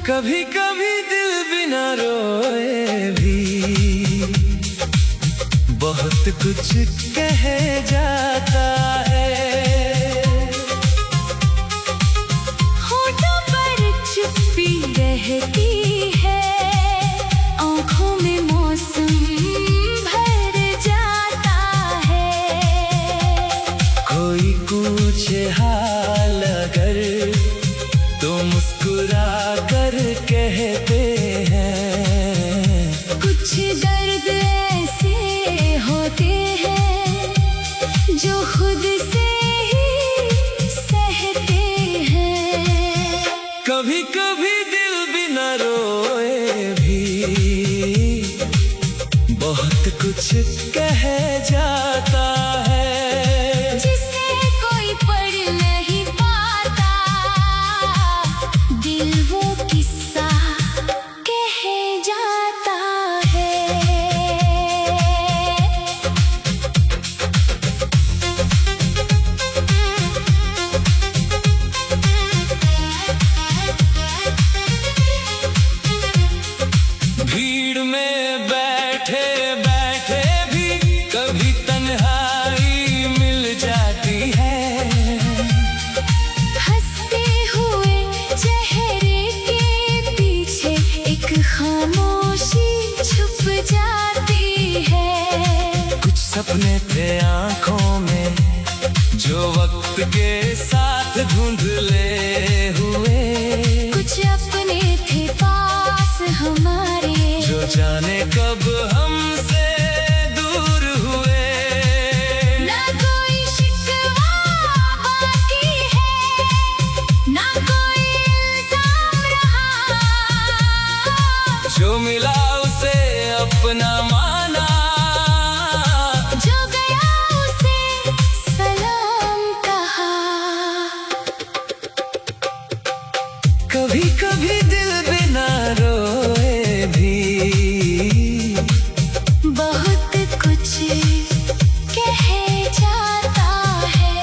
कभी कभी दिल बिना रोए भी बहुत कुछ कह जाता है। होठों पर चुप्पी रहती है, आँखों में मौसम भर जाता है। कोई पूछे हाल अगर तो मुस्कुरा कर कहते हैं। कुछ दर्द ऐसे होते हैं जो खुद से ही सहते हैं। कभी कभी दिल बिना रोए भी बहुत कुछ कह जाता है। जिसे कोई पढ़ नहीं पाता, दिल वो किस्सा कह जाता है। भीड़ में बैठे बैठे भी कभी तन्हाई मिल जाती है। हंसते हुए चेहरे के पीछे एक खामोशी छुप जाती है। कुछ सपने थे आँखों में जो वक्त के साथ धुंधले हुए। कुछ अपने थे पास हमारे, जो जाने कब हमसे दूर हुए। ना कोई शिकवा बाकी है, ना कोई इल्जाम रहा। जो मिला उसे अपना माना, जो गया उसे सलाम कहा। कभी कभी दिल बिना रोए भी बहुत कुछ कह जाता है।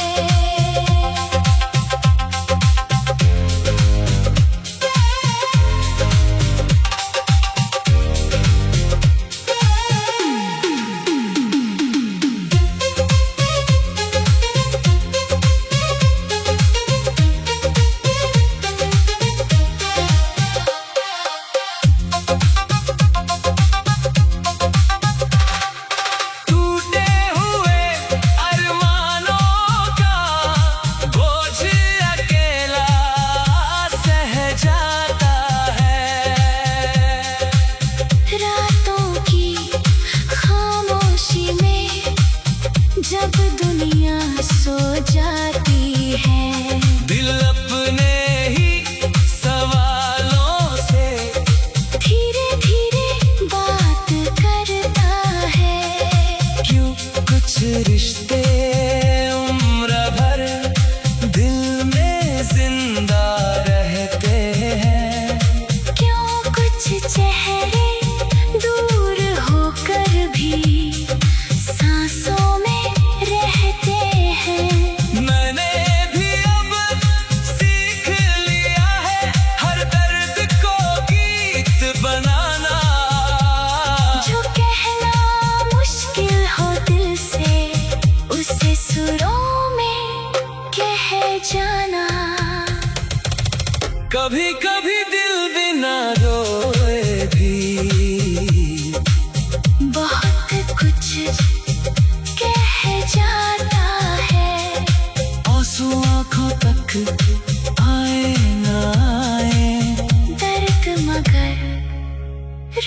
टूटे हुए अरमानों का बोझ अकेला सह जाता है। रातों की खामोशी में जब दुनिया सो जाती है, दिल अपने ही सवालों से धीरे धीरे बात करता है। क्यों कुछ रिश्ते उम्र भर दिल में जिंदा रहते हैं। क्यों कुछ चेहरे दूर होकर भी सांसों में रहते हैं। मैंने भी अब सीख लिया है हर दर्द को गीत बनाना। जो कहना मुश्किल हो दिल से, उसे सुरों में कह जाना। कभी कभी दिल बिना रोए भी बहुत कुछ कह जाता है। आंसू आँखों तक आए ना आए, दर्द मगर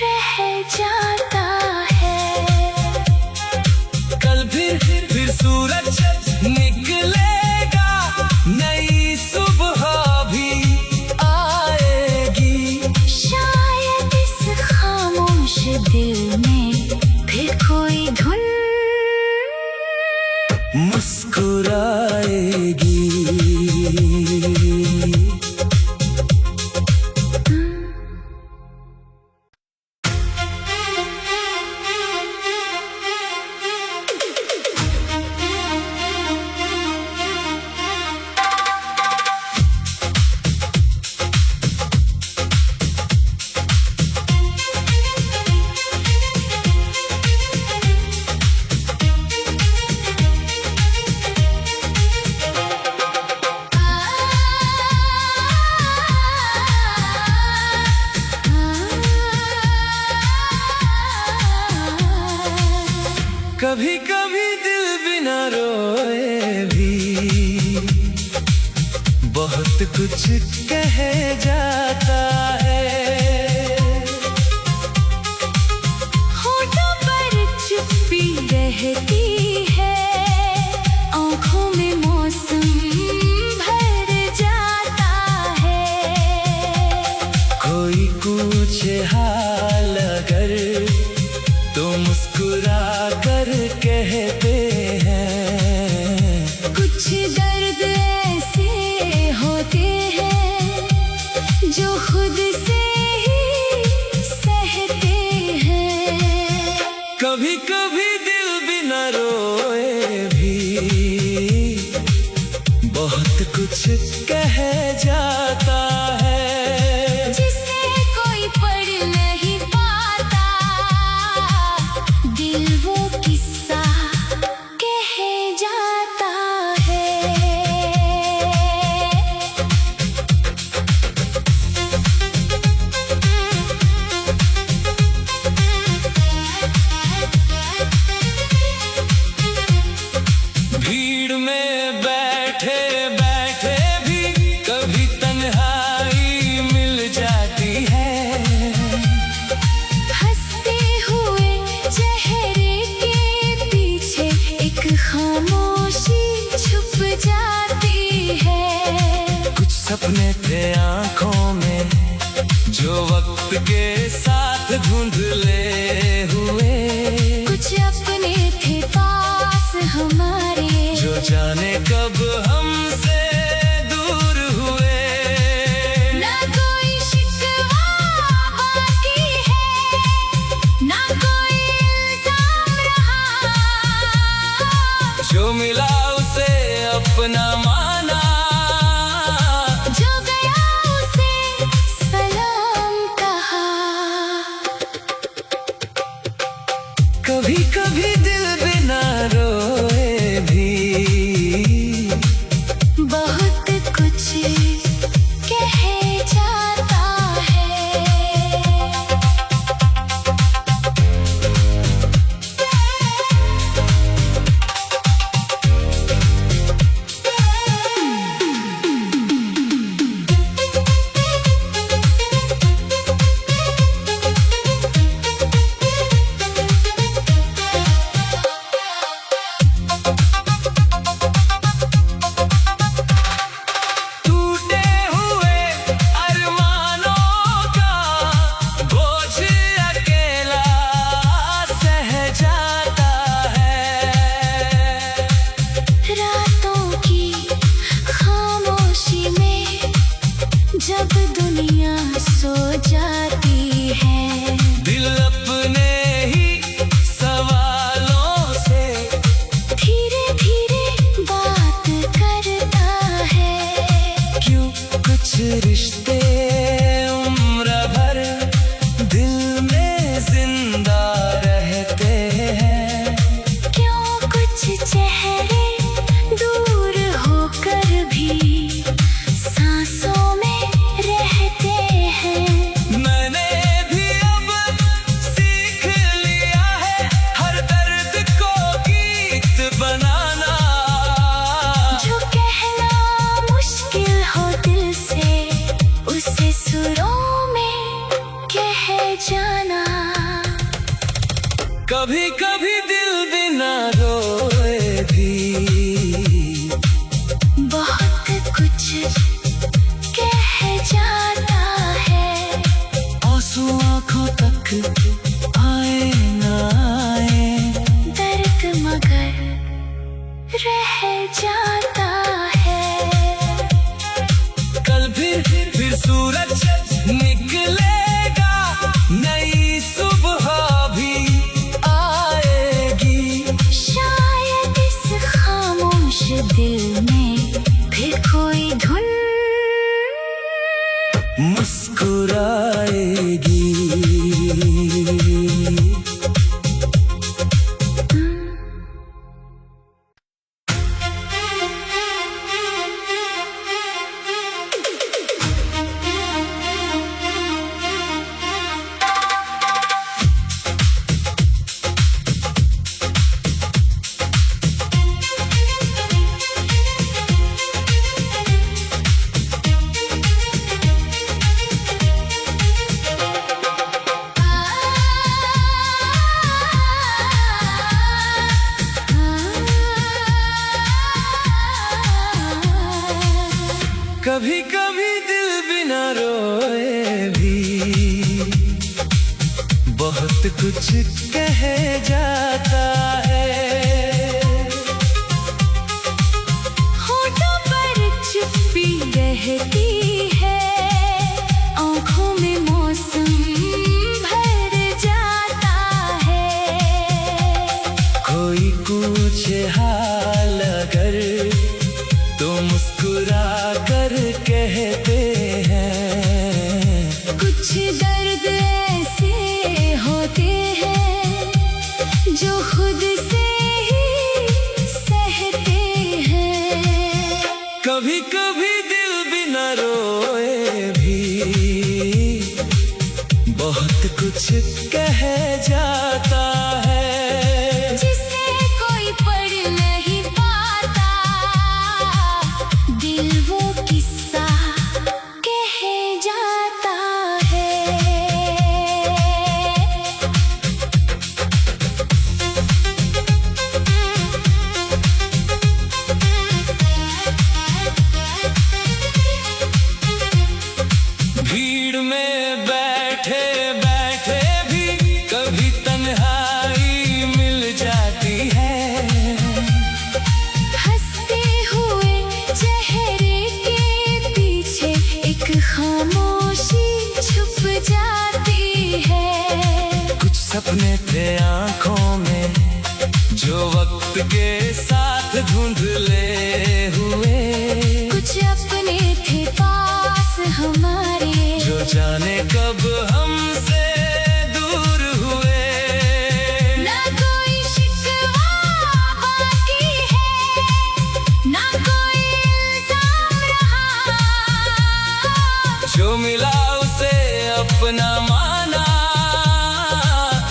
रह जाता है। कल फिर सूरज निकलेगा, नई सुबह भी आएगी। शायद इस खामोश दिल में फिर कोई धुन मुस्कुराएगी। बहुत कुछ कह जाता है। होठों पर चुप्पी रहती है, आँखों में मौसम भर जाता है। कोई पूछे हाल अगर तो मुस्कुरा कर कहते हैं। कुछ दर्द ऐसे होते हैं जो खुद से ही सहते हैं। कभी कभी दिल भी न रोए भी बहुत कुछ कह जाता है। जिसे कोई पढ़ नहीं पाता, दिल वो किस्सा कह जाता है। भीड़ में बैठे बैठे भी कभी तन्हाई मिल जाती है। हंसते हुए चेहरे के पीछे एक खामोशी छुप जाती है। कुछ सपने थे आंखों में जो वक्त के साथ धुंधले हुए। कुछ अपने थे पास हमारे, जो जाने कब हमसे दूर हुए। ना कोई शिकवा बाकी है, ना कोई इल्जाम रहा। जो मिला उसे अपना माना, जो गया उसे सलाम कहा। कभी कभी दिल बिना रोए भी बहुत कुछ कह जाता है। टूटे हुए अरमानों का बोझ अकेला सह जाता है। रातों की खामोशी में जब दुनिया सो जाती है, दिल अपने ही सवालों से धीरे धीरे बात करता है। क्यों कुछ रिश्ते उम्र भर दिल में जिंदा रहते हैं। क्यों कुछ चेहरे दूर होकर भी सांसों में रहते हैं। मैंने भी अब सीख लिया है हर दर्द को गीत बनाना। जो कहना मुश्किल हो दिल से, उसे सुरों में कह जाना। कभी कभी दिल बिना रोए भी बहुत कुछ कह जाता है। आंसू आंखों तक आए ना आए, दर्द मगर रह जाता है। कल फिर सूरज निकलेगा, नई सुबह भी आएगी। शायद इस खामोश दिल में फिर कोई धुन मुस्कुराएगी। कभी कभी दिल बिना रोए भी बहुत कुछ कह जाता है। होठों पर चुप्पी रहती है, आँखों में मौसम भर जाता है। कोई पूछे हाल अगर तो मुस्कुरा कर कहते हैं। कुछ दर्द ऐसे होते हैं जो खुद से ही सहते हैं। कभी कभी दिल बिना रोए भी बहुत कुछ कह जाता है। जिसे कोई पढ़ नहीं पाता, दिल वो किस्सा कह जाता है। भीड़ में बैठे बैठे भी कभी तन्हाई मिल जाती है। हंसते हुए चेहरे के पीछे एक खामोशी छुप जाती है। कुछ सपने थे आँखों में जो वक्त के साथ धुंधले हुए। कुछ अपने थे पास हमारे, जो जाने कब हमसे दूर हुए। ना कोई शिकवा बाकी है, ना कोई इल्जाम रहा। जो मिला उसे अपना माना,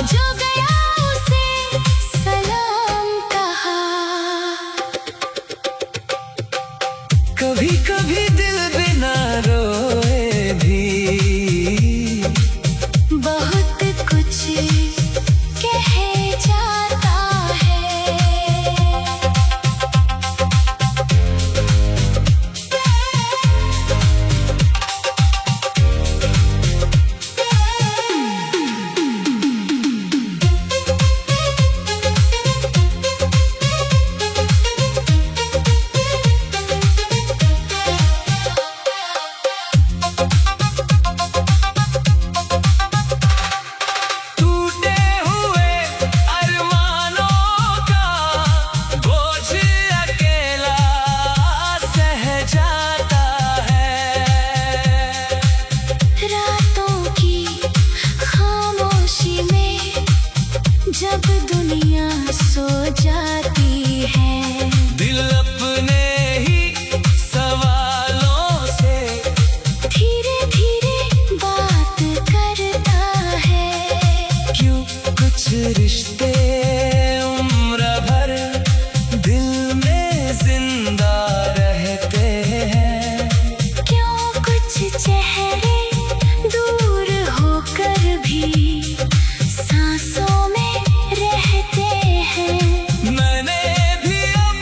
जो गया उसे सलाम कहा। कभी कभी दिल बिना रोए भी बहुत कुछ कह जाता है। टूटे हुए अरमानों का बोझ अकेला सह जाता है। रातों की खामोशी में जब दुनिया सो जाती है, दिल अपने ही सवालों से धीरे धीरे बात करता है। क्यों कुछ रिश्ते उम्र भर दिल में जिंदा रहते हैं। क्यों कुछ चेहरे दूर होकर भी सांसों में रहते हैं। मैंने भी अब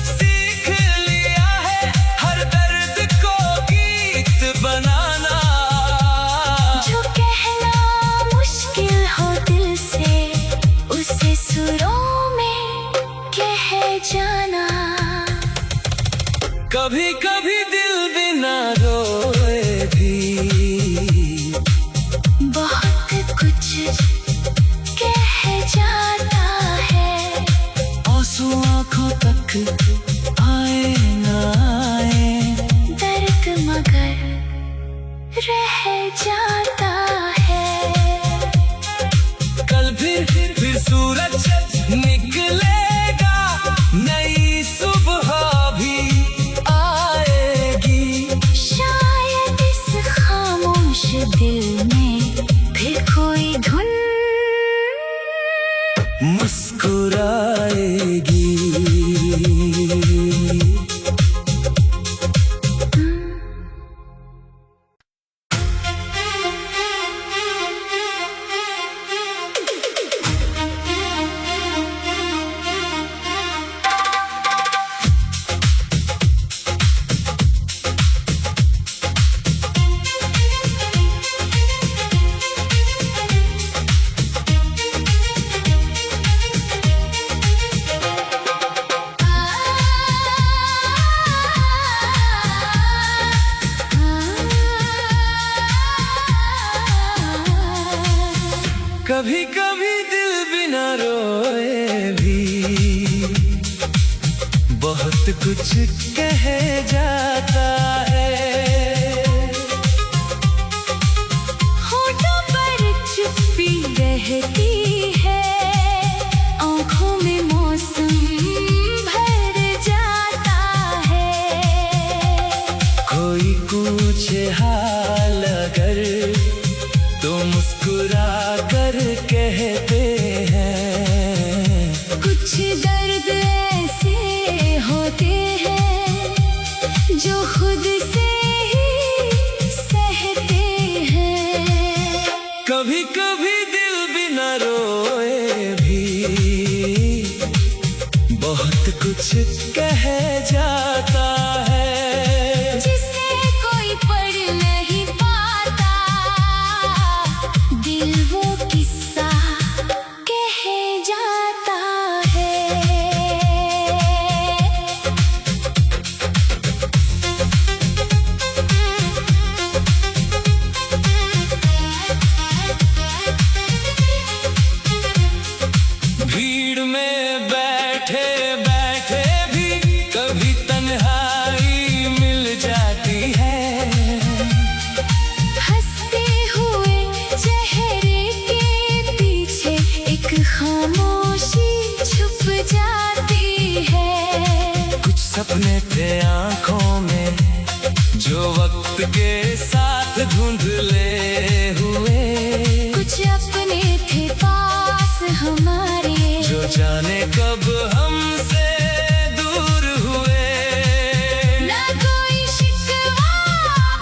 सीख लिया है हर दर्द को गीत बनाना। जो कहना मुश्किल हो दिल से, उसे सुरों में कह जाना। कभी कभी दिल बिना रोए भी बहुत कुछ कह जाता है। आंसू आंखों तक आए ना आए, दर्द मगर रह जाता है। कल फिर सूरज निकलेगा, नई सुबह भी आएगी। शायद इस खामोश दिल में फिर कोई धुन मुस्कुराएगी। कभी कभी दिल बिना रोए भी बहुत कुछ कह जाता है। होठों पर चुप्पी रहती है, आँखों में मौसम भर जाता है। कोई पूछे हाल अगर तो मुस्कुरा कर कहते हैं। कुछ दर्द ऐसे होते हैं जो खुद से ही सहते हैं। कभी कभी दिल बिना रोए भी बहुत कुछ कह जाता है। जिसे कोई पढ़ नहीं पाता, दिल वो किस्सा कह जाता है। भीड़ में बैठे बैठे भी कभी तन्हाई मिल जाती है। हंसते हुए चेहरे के पीछे एक खामोशी छुप जाती है। कुछ सपने थे आंखों में जो वक्त के साथ धुंधले हुए। कुछ अपने थे पास हमारे, जो जाने कब हमसे दूर हुए। ना कोई शिकवा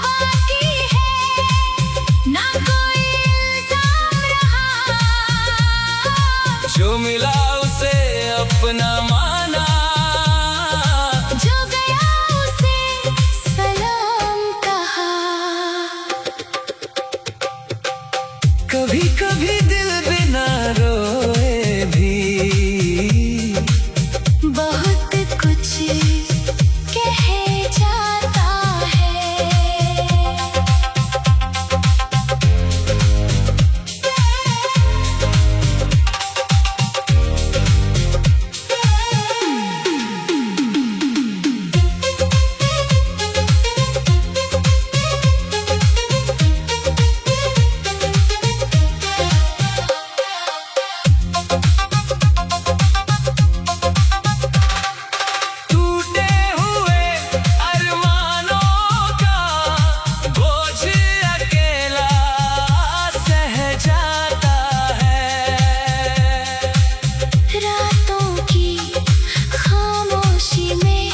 बाकी है, ना कोई इल्जाम रहा। जो मिला उसे अपना माना, जो गया उसे सलाम कहा। कभी कभी दिल बिना रोए भी बहुत कुछ कह जाता है। टूटे हुए अरमानों का बोझ अकेला सह जाता है। रातों की खामोशी में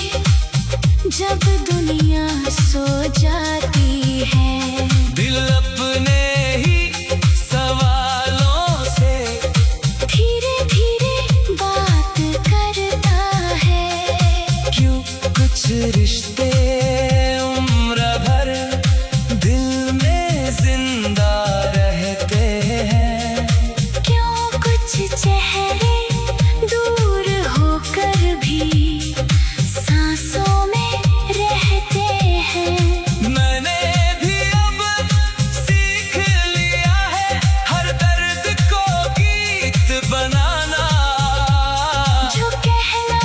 जब दुनिया सो जाती है, दिल अपने ही सवालों से धीरे धीरे बात करता है। क्यों कुछ रिश्ते उम्र भर दिल में जिंदा रहते हैं। क्यों कुछ चेहरे दूर होकर भी सांसों में रहते हैं। मैंने भी अब सीख लिया है हर दर्द को गीत बनाना। जो कहना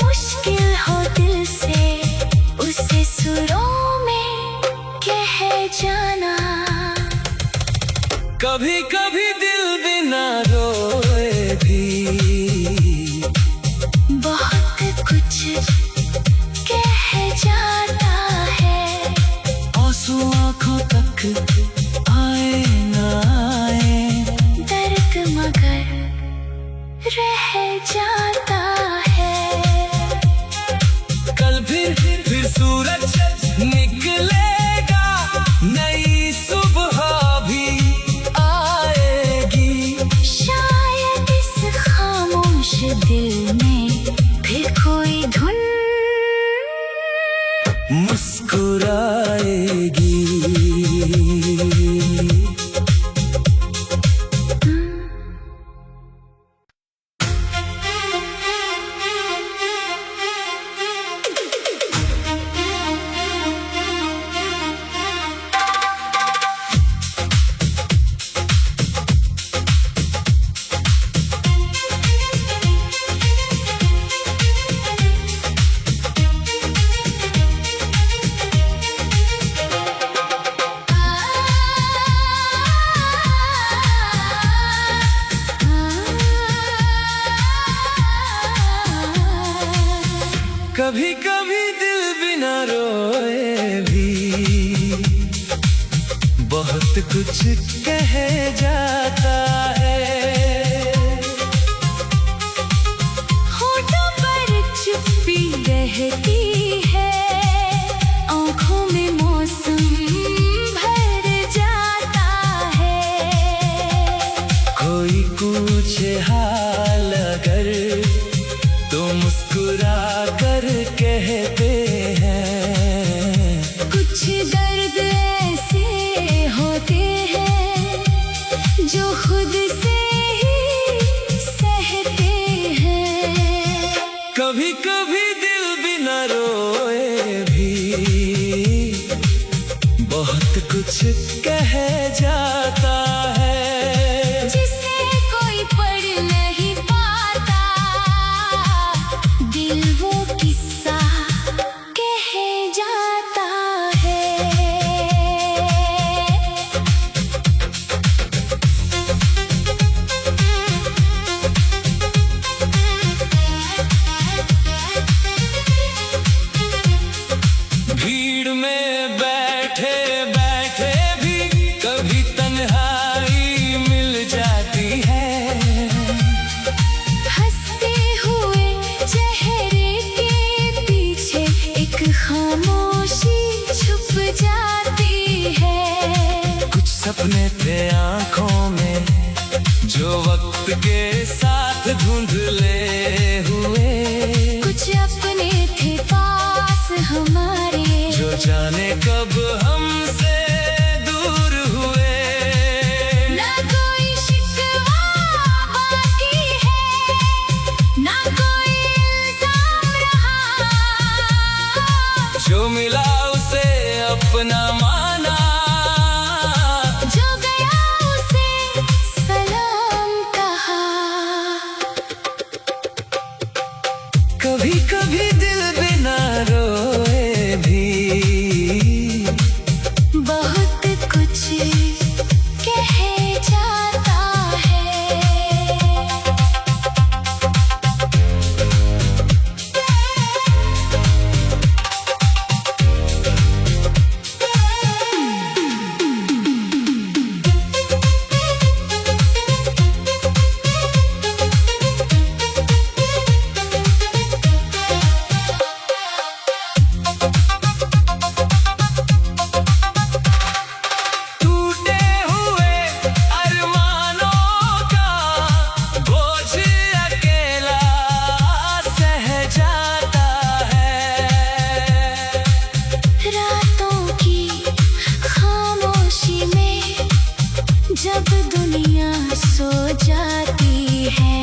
मुश्किल हो दिल से, उसे सुरों में कह जाना। कभी कभी दिल बिना रोए भी बहुत कुछ कह जाता है। आंसू आंखों तक आए ना आए, दर्द मगर रह जाता है। कल फिर सूरज निकलेगा, नई सुबह भी आएगी। शायद इस खामोश दिल में फिर कोई धुन मुस्कुराएगी। बहुत कुछ कह जाता है। होठों पर चुप्पी रहती है, आँखों में मौसम भर जाता है। कोई पूछे हाल अगर तो मुस्कुरा कर कहते हैं। कुछ दर्द ऐसे होते हैं जो खुद से ही सहते हैं। कभी कभी दिल भी न रोए भी बहुत कुछ कह जाता है। जिसे कोई पढ़ नहीं पाता, दिल वो किस्सा कह जाता है। भीड़ में बैठे बैठे भी कभी तन्हाई मिल जाती है। हंसते हुए चेहरे के पीछे एक खामोशी छुप जाती है। कुछ सपने थे आँखों में जो वक्त के साथ धुंधले हुए। कुछ अपने थे पास हमारे, जो जाने कब हमसे दूर हुए। ना कोई शिकवा बाकी है, ना कोई इल्जाम रहा। जो मिला उसे अपना माना, जो गया उसे सलाम कहा। कभी कभी दिल बिना रोए भी बहुत कुछ कह जाता है। टूटे हुए अरमानों का बोझ अकेला सह जाता है। रातों की खामोशी में जब दुनिया सो जाती है,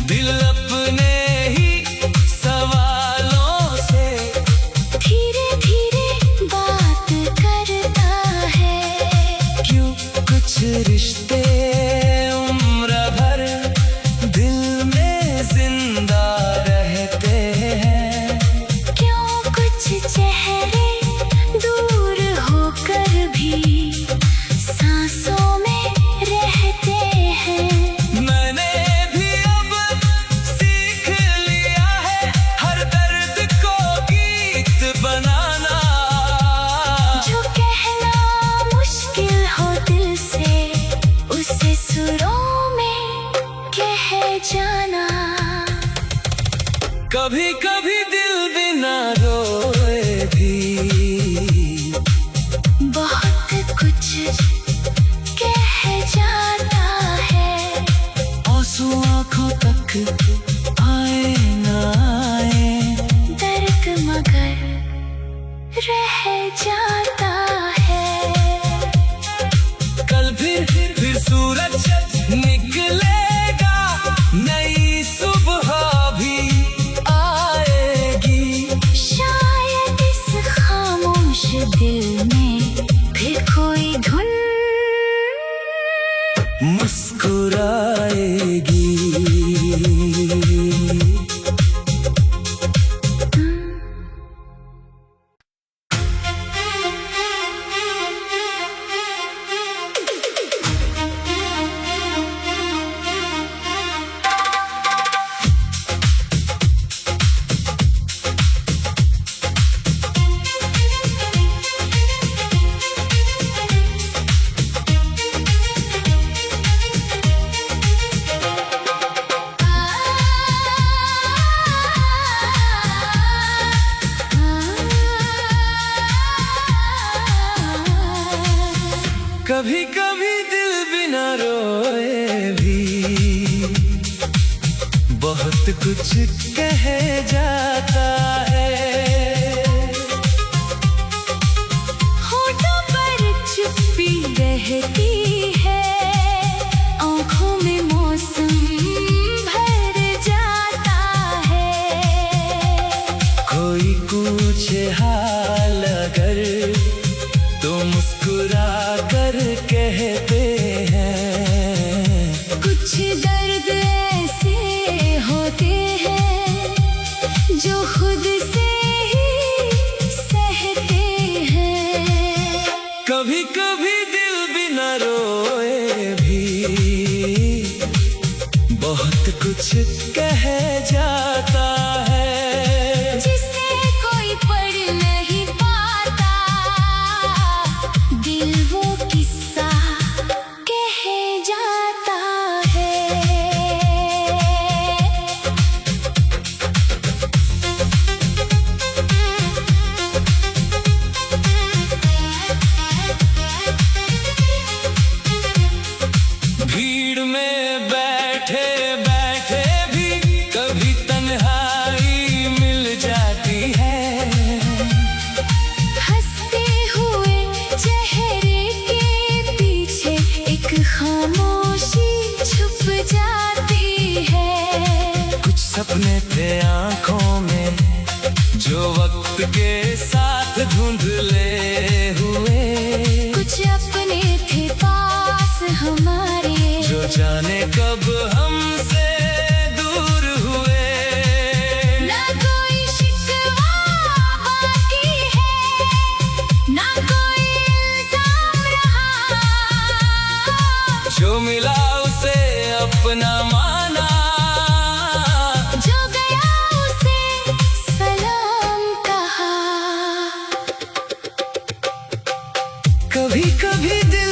दिल अपने ही सवालों से धीरे धीरे बात करता है। क्यों कुछ रिश्ते उम्र भर दिल में जिंदा रहते हैं। क्यों कुछ चेहरे दूर होकर भी सांसों में रहते हैं। मैंने भी अब सीख लिया है हर दर्द को गीत बनाना। जो कहना मुश्किल हो दिल से, उसे सुरों में कह जाना। कभी कभी दिल बिना रोए भी बहुत कुछ कह जाता है। आंसू आंखों तक आए ना आए, दर्द मगर रह जाता है। कल फिर सूरज निकलेगा, नई सुबह भी आएगी। शायद इस खामोश दिल में फिर कोई धुन मुस्कुराएगी। कभी कभी दिल बिना रोए भी बहुत कुछ कह जाता है। होठों पर चुप्पी रहती है, आँखों में मौसम भर जाता है। कोई पूछे हाल अगर तो मुस्कुरा कर कहते हैं। कुछ दर्द ऐसे होते हैं जो खुद से ही सहते हैं। कभी कभी दिल बिना रोए भी बहुत कुछ कह जाता है। जिसे कोई पढ़ नहीं पाता, दिल वो किस्सा कह जाता है। भीड़ में बैठे बैठे भी कभी तन्हाई मिल जाती है। हंसते हुए चेहरे के पीछे एक खामोशी छुप जाती है। कुछ सपने थे आंखों में जो वक्त के साथ धुंधले हुए। कुछ अपने थे पास हमारे, जो जाने कब हमसे दूर हुए। ना कोई शिकवा बाकी है, ना कोई इल्जाम रहा। जो मिला उसे अपना माना, जो गया उसे सलाम कहा। कभी कभी दिल